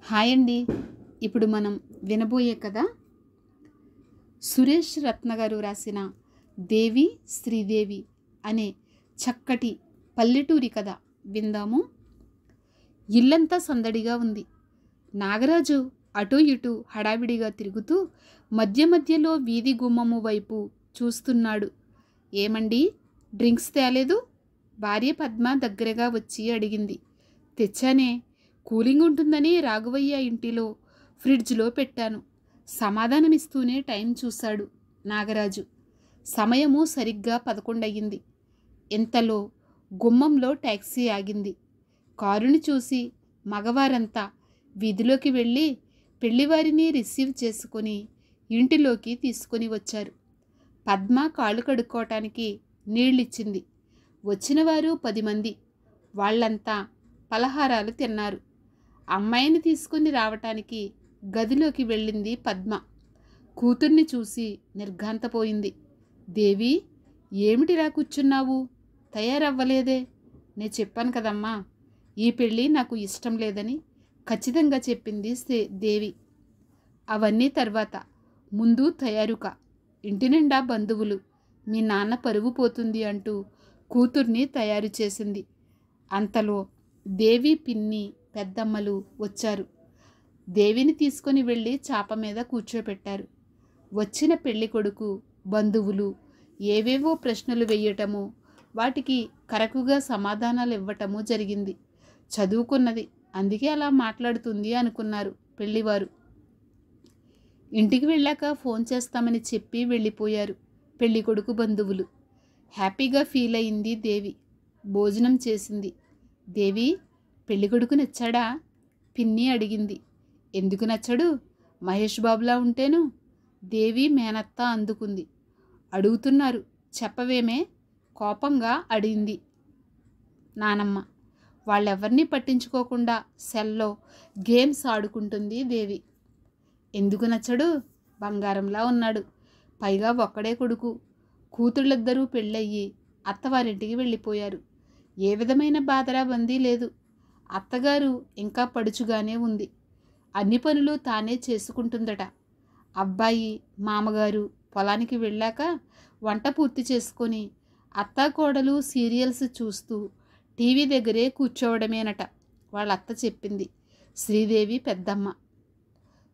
Hi అండి. ఇప్పుడు మనం వినబోయే కథ సురేష్ రత్న గారు రాసిన దేవి శ్రీదేవి అనే చక్కటి పల్లెటూరి కథ విందాము. ఇల్లంతా సందడిగా ఉంది. నాగరాజు అటూ ఇటూ హడావిడిగా తిరుగుతూ మధ్య మధ్యలో వీధి గుమ్మము వైపు చూస్తున్నాడు. ఏమండి, డ్రింక్స్ తేలేదు? భార్య పద్మ దగ్గరగా వచ్చి అడిగింది. తెచ్చానే, కూలింగ్ ఉంటుందని రాఘవయ్య ఇంటిలో ఫ్రిడ్జ్లో పెట్టాను. సమాధానమిస్తూనే టైం చూశాడు నాగరాజు. సమయము సరిగ్గా 11 అయ్యింది. ఇంతలో గుమ్మంలో టాక్సీ ఆగింది. కారుని చూసి మగవారంతా వీధిలోకి వెళ్ళి పెళ్లివారిని రిసీవ్ చేసుకొని ఇంటిలోకి తీసుకొని వచ్చారు. పద్మ కాళ్ళు కడుక్కోవటానికి నీళ్ళిచ్చింది. వచ్చిన వారు 10 మంది. వాళ్ళంతా పలహారాలు తిన్నారు. అమ్మాయిని తీసుకుని రావటానికి గదిలోకి వెళ్ళింది పద్మ. కూతుర్ని చూసి నిర్ఘాంతపోయింది. దేవి, ఏమిటిలా కూర్చున్నావు? తయారవ్వలేదే? నేను చెప్పాను కదమ్మా, ఈ పెళ్ళి నాకు ఇష్టం లేదని ఖచ్చితంగా చెప్పింది దేవి. అవన్నీ తర్వాత, ముందు తయారుక. ఇంటి నిండా బంధువులు, మీ నాన్న పరువు పోతుంది అంటూ కూతుర్ని తయారు చేసింది. అంతలో దేవి పిన్ని పెద్దమ్మలు వచ్చారు. దేవిని తీసుకొని వెళ్ళి చాప మీద కూర్చోపెట్టారు. వచ్చిన పెళ్లి కొడుకు బంధువులు ఏవేవో ప్రశ్నలు వేయటము, వాటికి కరెక్టుగా సమాధానాలు ఇవ్వటము జరిగింది. చదువుకున్నది, అందుకే అలా మాట్లాడుతుంది అనుకున్నారు పెళ్లివారు. ఇంటికి వెళ్ళాక ఫోన్ చేస్తామని చెప్పి వెళ్ళిపోయారు పెళ్లి కొడుకు బంధువులు. హ్యాపీగా ఫీల్ అయింది దేవి. భోజనం చేసింది. దేవి, పెళ్ళికొడుకు నచ్చాడా? పిన్ని అడిగింది. ఎందుకు నచ్చడు? మహేష్ బాబులా ఉంటేను. దేవి మేనత్త అందుకుంది. అడుగుతున్నారు, చెప్పవేమే? కోపంగా అడిగింది నానమ్మ. వాళ్ళెవరినీ పట్టించుకోకుండా సెల్లో గేమ్స్ ఆడుకుంటుంది దేవి. ఎందుకు నచ్చడు? బంగారంలా ఉన్నాడు. పైగా ఒక్కడే కొడుకు. కూతుళ్ళిద్దరూ పెళ్ళయ్యి అత్తవారింటికి వెళ్ళిపోయారు. ఏ విధమైన బాధరాబందీ లేదు. అత్తగారు ఇంకా పడుచుగానే ఉంది. అన్ని పనులు తానే చేసుకుంటుందట. అబ్బాయి మామగారు పొలానికి వెళ్ళాక వంట పూర్తి చేసుకొని అత్తాకోడలు సీరియల్స్ చూస్తూ టీవీ దగ్గరే కూర్చోవడమేనట. వాళ్ళ అత్త చెప్పింది, శ్రీదేవి పెద్దమ్మ.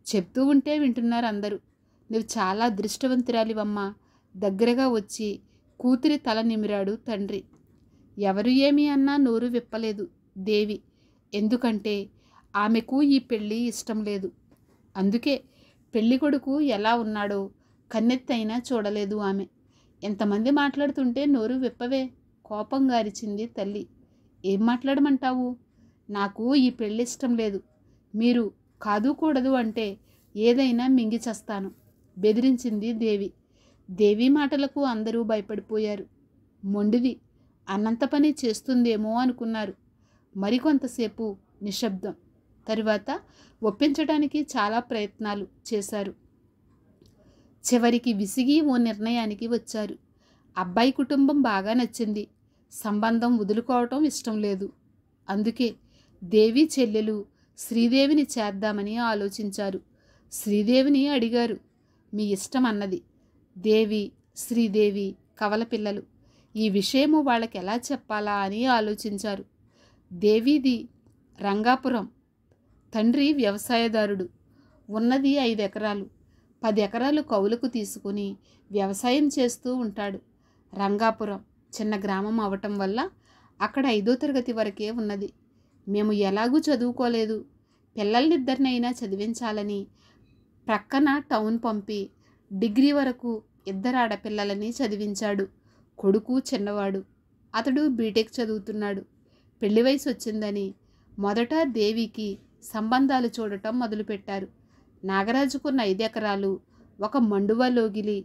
చెప్తూ ఉంటే వింటున్నారు అందరూ. నువ్వు చాలా అదృష్టవంతురాలివమ్మా. దగ్గరగా వచ్చి కూతురి తల నిమిరాడు తండ్రి. ఎవరు ఏమి అన్నా నోరు విప్పలేదు దేవి. ఎందుకంటే ఆమెకు ఈ పెళ్ళి ఇష్టం లేదు. అందుకే పెళ్లి కొడుకు ఎలా ఉన్నాడో కన్నెత్తైనా చూడలేదు ఆమె. ఎంతమంది మాట్లాడుతుంటే నోరు విప్పవే? కోపంగా అరిచింది తల్లి. ఏం మాట్లాడమంటావు? నాకు ఈ పెళ్ళి ఇష్టం లేదు. మీరు కాదు కూడదు అంటే ఏదైనా మింగి చస్తాను, బెదిరించింది దేవి. దేవి మాటలకు అందరూ భయపడిపోయారు. మొండిది, అన్నంత పని చేస్తుందేమో అనుకున్నారు. మరికొంతసేపు నిశ్శబ్దం. తరువాత ఒప్పించడానికి చాలా ప్రయత్నాలు చేశారు. చివరికి విసిగి ఓ నిర్ణయానికి వచ్చారు. అబ్బాయి కుటుంబం బాగా నచ్చింది. సంబంధం వదులుకోవటం ఇష్టం లేదు. అందుకే దేవి చెల్లెలు శ్రీదేవిని చేద్దామని ఆలోచించారు. శ్రీదేవిని అడిగారు. మీ ఇష్టం అన్నది. దేవి శ్రీదేవి కవల పిల్లలు. ఈ విషయము వాళ్ళకి ఎలా చెప్పాలా అని ఆలోచించారు. దేవిది రంగాపురం. తండ్రి వ్యవసాయదారుడు. ఉన్నది 5 ఎకరాలు. 10 ఎకరాలు కౌలుకు తీసుకుని వ్యవసాయం చేస్తూ ఉంటాడు. రంగాపురం చిన్న గ్రామం అవటం వల్ల అక్కడ 5వ తరగతి వరకే ఉన్నది. మేము ఎలాగూ చదువుకోలేదు. పిల్లల్నిద్దరినైనా చదివించాలని ప్రక్కన టౌన్ పంపి డిగ్రీ వరకు 2 ఆడపిల్లలని చదివించాడు. కొడుకు చిన్నవాడు. అతడు బీటెక్ చదువుతున్నాడు. పెళ్లి వయసు వచ్చిందని మొదట దేవికి సంబంధాలు చూడటం మొదలుపెట్టారు. నాగరాజుకున్న 5 ఎకరాలు, ఒక మండువా లోగిలి,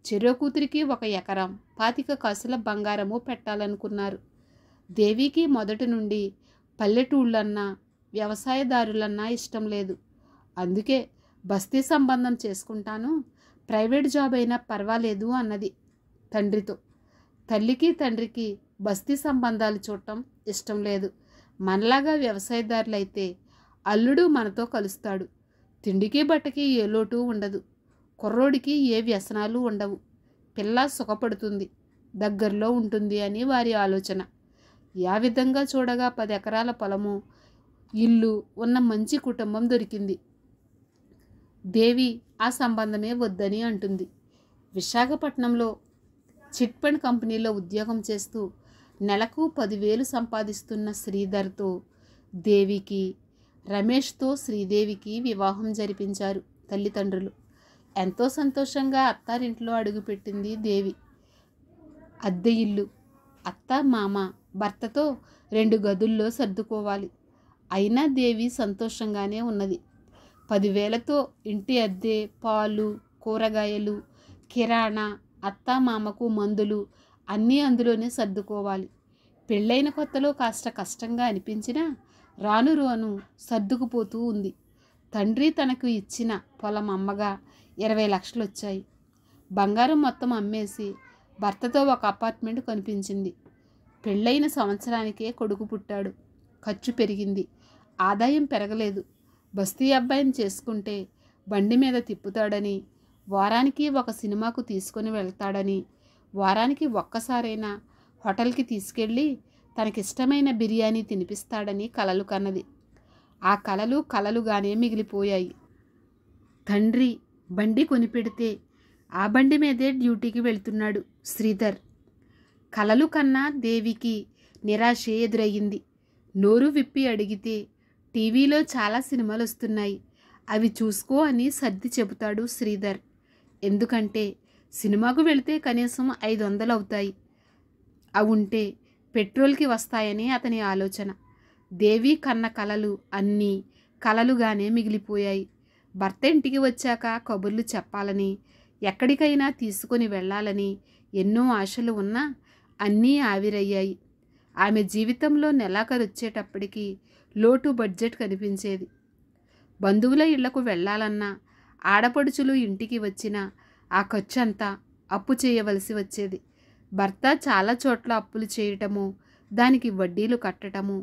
చెరో కూతురికి 1 ఎకరం 25 కాసుల బంగారము పెట్టాలనుకున్నారు. దేవికి మొదటి నుండి పల్లెటూళ్ళన్నా వ్యవసాయదారులన్నా ఇష్టం లేదు. అందుకే బస్తీ సంబంధం చేసుకుంటాను, ప్రైవేట్ జాబ్ అయినా పర్వాలేదు అన్నది తండ్రితో. తల్లికి తండ్రికి బస్తీ సంబంధాలు చూడటం ఇష్టం లేదు. మనలాగా వ్యవసాయదారులైతే అల్లుడు మనతో కలుస్తాడు. తిండికి బట్టకి ఏ లోటు ఉండదు. కుర్రోడికి ఏ వ్యసనాలు ఉండవు. పిల్ల సుఖపడుతుంది, దగ్గరలో ఉంటుంది అని వారి ఆలోచన. ఆ విధంగా చూడగా 10 ఎకరాల పొలము, ఇల్లు ఉన్న మంచి కుటుంబం దొరికింది. దేవి ఆ సంబంధమే వద్దని అంటుంది. విశాఖపట్నంలో చిట్ ఫండ్ కంపెనీలో ఉద్యోగం చేస్తూ నెలకు 10,000 సంపాదిస్తున్న శ్రీధర్తో దేవికి, రమేష్తో శ్రీదేవికి వివాహం జరిపించారు తల్లిదండ్రులు. ఎంతో సంతోషంగా అత్తారింట్లో అడుగుపెట్టింది దేవి. అద్దె ఇల్లు, అత్త మామ భర్తతో 2 గదుల్లో సర్దుకోవాలి. అయినా దేవి సంతోషంగానే ఉన్నది. 10,000తో ఇంటి అద్దె, పాలు, కూరగాయలు, కిరాణా, అత్తా మామకు మందులు అన్నీ అందులోనే సర్దుకోవాలి. పెళ్ళైన కొత్తలో కాస్త కష్టంగా అనిపించినా రాను రాను సర్దుకుపోతూ ఉంది. తండ్రి తనకు ఇచ్చిన పొలం అమ్మగా 20 లక్షలు వచ్చాయి. బంగారం మొత్తం అమ్మేసి భర్తతో ఒక అపార్ట్మెంట్ కనిపించింది. పెళ్ళైన సంవత్సరానికే కొడుకు పుట్టాడు. ఖర్చు పెరిగింది, ఆదాయం పెరగలేదు. బస్తీ అబ్బాయిని చేసుకుంటే బండి మీద తిప్పుతాడని, వారానికి ఒక సినిమాకు తీసుకొని వెళ్తాడని, వారానికి ఒక్కసారైనా హోటల్కి తీసుకెళ్ళి తనకిష్టమైన బిర్యానీ తినిపిస్తాడని కలలు కన్నది. ఆ కలలు కలలుగానే మిగిలిపోయాయి. తండ్రి బండి కొనిపెడితే ఆ బండి మీదే డ్యూటీకి వెళ్తున్నాడు శ్రీధర్. కలలు కన్నా దేవికి నిరాశే ఎదురయ్యింది. నోరు విప్పి అడిగితే టీవీలో చాలా సినిమాలు వస్తున్నాయి, అవి చూసుకో అని సర్ది చెబుతాడు శ్రీధర్. ఎందుకంటే సినిమాకు వెళితే కనీసం 500 అవుతాయి. అవుంటే పెట్రోల్కి వస్తాయని అతని ఆలోచన. దేవి కన్న కలలు అన్నీ కలలుగానే మిగిలిపోయాయి. భర్త ఇంటికి వచ్చాక కబుర్లు చెప్పాలని, ఎక్కడికైనా తీసుకొని వెళ్ళాలని ఎన్నో ఆశలు ఉన్నా అన్నీ ఆవిరయ్యాయి. ఆమె జీవితంలో నెలాఖరు వచ్చేటప్పటికి లోటు బడ్జెట్ కనిపించేది. బంధువుల ఇళ్లకు వెళ్ళాలన్నా, ఆడపడుచులు ఇంటికి వచ్చినా ఆ ఖర్చంతా అప్పు చేయవలసి వచ్చేది. భర్త చాలా చోట్ల అప్పులు చేయటము, దానికి వడ్డీలు కట్టటము,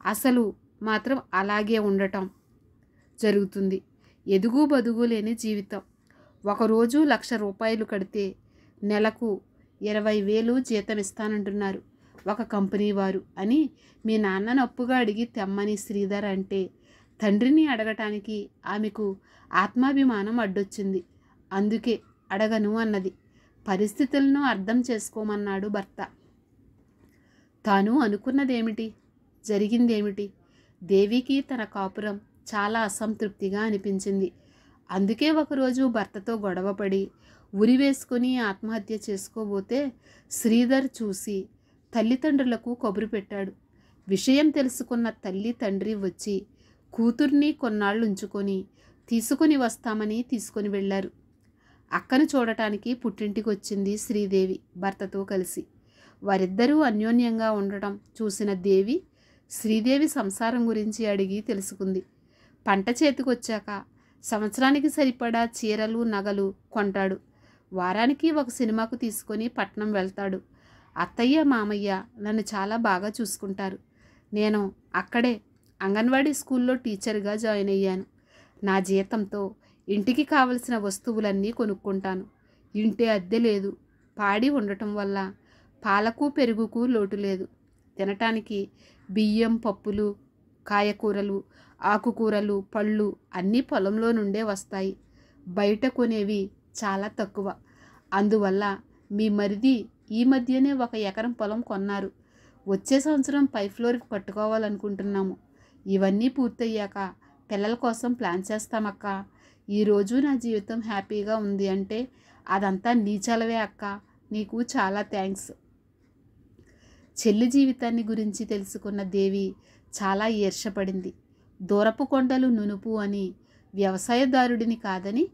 అసలు మాత్రం అలాగే ఉండటం జరుగుతుంది. ఎదుగు బదుగు లేని జీవితం. ఒకరోజు 1,00,000 రూపాయలు కడితే నెలకు 20,000 జీతం ఇస్తానంటున్నారు ఒక కంపెనీ వారు అని మీ నాన్నను అప్పుగా అడిగి తెమ్మని శ్రీధర్ అంటే తండ్రిని అడగటానికి ఆమెకు ఆత్మాభిమానం అడ్డొచ్చింది. అందుకే అడగను అన్నది. పరిస్థితులను అర్థం చేసుకోమన్నాడు భర్త. తాను అనుకున్నదేమిటి, జరిగిందేమిటి? దేవికి తన కాపురం చాలా అసంతృప్తిగా అనిపించింది. అందుకే ఒకరోజు భర్తతో గొడవపడి ఉరి వేసుకుని ఆత్మహత్య చేసుకోబోతే శ్రీధర్ చూసి తల్లిదండ్రులకు కబురు పెట్టాడు. విషయం తెలుసుకున్న తల్లి తండ్రి వచ్చి కూతుర్ని కొన్నాళ్ళు ఉంచుకొని తీసుకొని వస్తామని తీసుకొని వెళ్ళారు. అక్కను చూడటానికి పుట్టింటికి వచ్చింది శ్రీదేవి భర్తతో కలిసి. వారిద్దరూ అన్యోన్యంగా ఉండటం చూసిన దేవి శ్రీదేవి సంసారం గురించి అడిగి తెలుసుకుంది. పంట చేతికొచ్చాక సంవత్సరానికి సరిపడా చీరలు, నగలు కొంటాడు. వారానికి ఒక సినిమాకు తీసుకొని పట్నం వెళ్తాడు. అత్తయ్య మామయ్య నన్ను చాలా బాగా చూసుకుంటారు. నేను అక్కడే అంగన్వాడీ స్కూల్లో టీచర్గా జాయిన్ అయ్యాను. నా జీతంతో ఇంటికి కావలసిన వస్తువులన్నీ కొనుక్కుంటాను. ఇంటి అద్దె లేదు. పాడి ఉండటం వల్ల పాలకు పెరుగుకు లోటు లేదు. తినటానికి బియ్యం, పప్పులు, కాయకూరలు, ఆకుకూరలు, పళ్ళు అన్నీ పొలంలో నుండే వస్తాయి. బయట కొనేవి చాలా తక్కువ. అందువల్ల మీ మరిది ఈ మధ్యనే 1 ఎకరం పొలం కొన్నారు. వచ్చే సంవత్సరం పై ఫ్లోర్కి కట్టుకోవాలనుకుంటున్నాము. ఇవన్నీ పూర్తయ్యాక పిల్లల కోసం ప్లాన్ చేస్తామక్క. ఈరోజు నా జీవితం హ్యాపీగా ఉంది అంటే అదంతా నీ చలవే అక్క. నీకు చాలా థ్యాంక్స్. చెల్లి జీవితాన్ని గురించి తెలుసుకున్న దేవి చాలా ఈర్ష్యపడింది. దూరపు కొండలు నునుపు అని, వ్యవసాయదారుడిని కాదని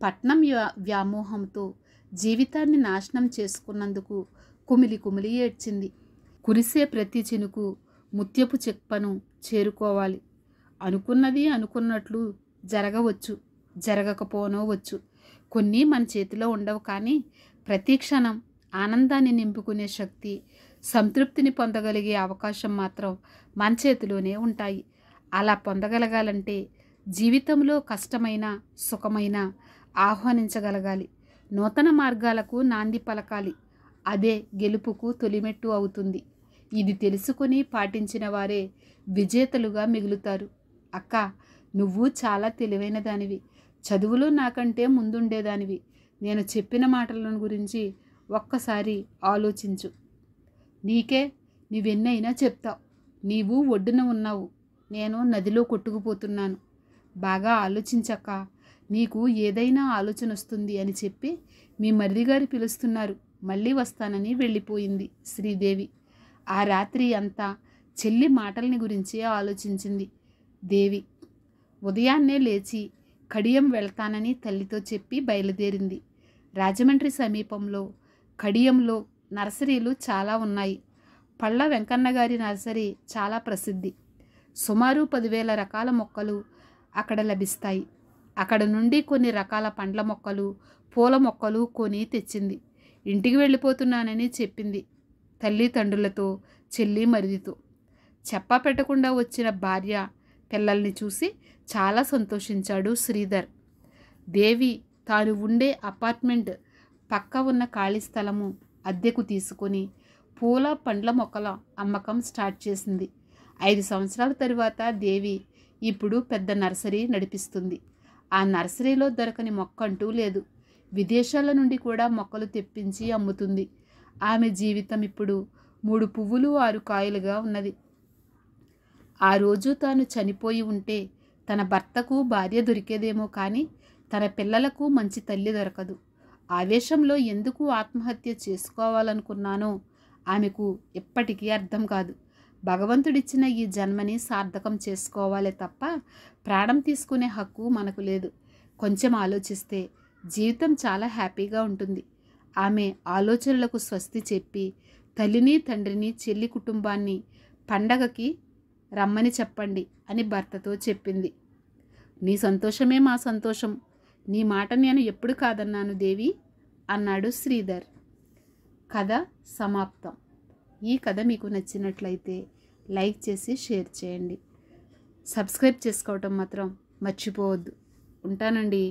పట్నం వ్యామోహంతో జీవితాన్ని నాశనం చేసుకున్నందుకు కుమిలి కుమిలి ఏడ్చింది. కురిసే ప్రతి చినుకు ముత్యపు చెక్కను చేరుకోవాలి. అనుకున్నది అనుకున్నట్లు జరగవచ్చు, జరగకపోనవచ్చు. కొన్ని మన చేతిలో ఉండవు. కానీ ప్రతి క్షణం ఆనందాన్ని నింపుకునే శక్తి, సంతృప్తిని పొందగలిగే అవకాశం మాత్రం మన చేతిలోనే ఉంటాయి. అలా పొందగలగాలంటే జీవితంలో కష్టమైన సుఖమైన ఆహ్వానించగలగాలి. నూతన మార్గాలకు నాంది పలకాలి. అదే గెలుపుకు తొలిమెట్టు అవుతుంది. ఇది తెలుసుకుని పాటించిన వారే విజేతలుగా మిగులుతారు. అక్క, నువ్వు చాలా తెలివైన దానివి. చదువులో నాకంటే ముందుండేదానివి. నేను చెప్పిన మాటలను గురించి ఒక్కసారి ఆలోచించు. నీకే నువ్వెన్నైనా చెప్తావు. నీవు ఒడ్డున ఉన్నావు, నేను నదిలో కొట్టుకుపోతున్నాను. బాగా ఆలోచించక్క, నీకు ఏదైనా ఆలోచన వస్తుంది అని చెప్పి మీ మరిదిగారు పిలుస్తున్నారు, మళ్ళీ వస్తానని వెళ్ళిపోయింది శ్రీదేవి. ఆ రాత్రి అంతా చెల్లి మాటల్ని గురించే ఆలోచించింది దేవి. ఉదయాన్నే లేచి కడియం వెళ్తానని తల్లితో చెప్పి బయలుదేరింది. రాజమండ్రి సమీపంలో కడియంలో నర్సరీలు చాలా ఉన్నాయి. పళ్ళ వెంకన్న గారి నర్సరీ చాలా ప్రసిద్ధి. సుమారు 10,000 రకాల మొక్కలు అక్కడ లభిస్తాయి. అక్కడ నుండి కొన్ని రకాల పండ్ల మొక్కలు, పూల మొక్కలు కొని తెచ్చింది. ఇంటికి వెళ్ళిపోతున్నానని చెప్పింది తల్లిదండ్రులతో, చెల్లి మరిదితో. చెప్పా పెట్టకుండా వచ్చిన భార్య పిల్లల్ని చూసి చాలా సంతోషించాడు శ్రీధర్. దేవి తాను ఉండే అపార్ట్మెంట్ పక్క ఉన్న ఖాళీ స్థలము అద్దెకు తీసుకొని పూల పండ్ల మొక్కల అమ్మకం స్టార్ట్ చేసింది. 5 సంవత్సరాల తరువాత దేవి ఇప్పుడు పెద్ద నర్సరీ నడిపిస్తుంది. ఆ నర్సరీలో దొరకని మొక్క అంటూ లేదు. విదేశాల నుండి కూడా మొక్కలు తెప్పించి అమ్ముతుంది. ఆమె జీవితం ఇప్పుడు 3 పువ్వులు 6 కాయలుగా ఉన్నది. ఆ రోజు తాను చనిపోయి ఉంటే తన భర్తకు భార్య దొరికేదేమో కానీ తన పిల్లలకు మంచి తల్లి దొరకదు. ఆవేశంలో ఎందుకు ఆత్మహత్య చేసుకోవాలనుకున్నానో ఆమెకు ఎప్పటికీ అర్థం కాదు. భగవంతుడిచ్చిన ఈ జన్మని సార్థకం చేసుకోవాలే తప్ప ప్రాణం తీసుకునే హక్కు మనకు లేదు. కొంచెం ఆలోచిస్తే జీవితం చాలా హ్యాపీగా ఉంటుంది. ఆమె ఆలోచనలకు స్వస్తి చెప్పి తల్లిని, తండ్రిని, చెల్లి కుటుంబాన్ని పండగకి రమ్మని చెప్పండి అని భర్తతో చెప్పింది. నీ సంతోషమే మా సంతోషం. నీ మాట నేను ఎప్పుడు కాదన్నాను దేవి అన్నాడు శ్రీధర్. కథ సమాప్తం. ఈ కథ మీకు నచ్చినట్లయితే లైక్ చేసి షేర్ చేయండి. సబ్స్క్రైబ్ చేసుకోవటం మాత్రం మర్చిపోవద్దు. ఉంటానండి.